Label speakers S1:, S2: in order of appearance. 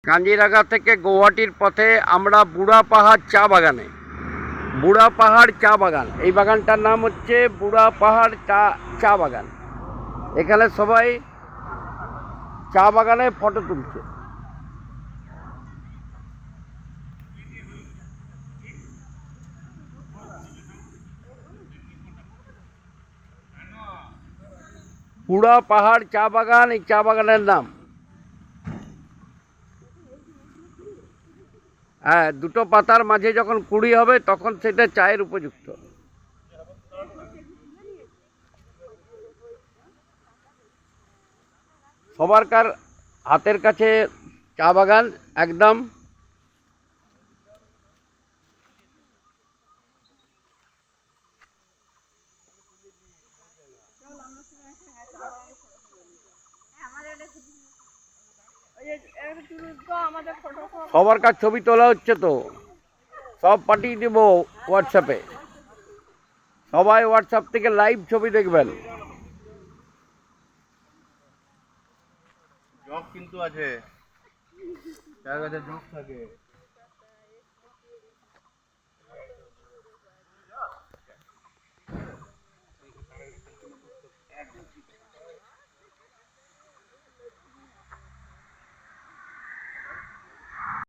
S1: কাঞ্জিরাঙ্গা থেকে গৌহাটির পথে আমরা বুড়া পাহাড় চা বাগানে, বুড়া পাহাড় চা বাগান, এই বাগানটার নাম হচ্ছে বুড়া পাহাড় চা বাগান। এখানে সবাই চা বাগানে ফটো তুলছে। বুড়া পাহাড় চা বাগান, এই চা বাগানের নাম। হ্যাঁ, দুটো পাতার মাঝে যখন কুড়ি হবে তখন সেটা চায়ের উপযুক্ত। সবারকার হাতের কাছে চা বাগান একদম। সবার কাছ ছবি তোলা হচ্ছে তো, সব পাঠিয়ে দেব হোয়াটসঅ্যাপে। সবাই হোয়াটসঅ্যাপ থেকে লাইভ ছবি দেখবেন।
S2: জগ কিন্তু আছে, তার কাছে জগ থাকে।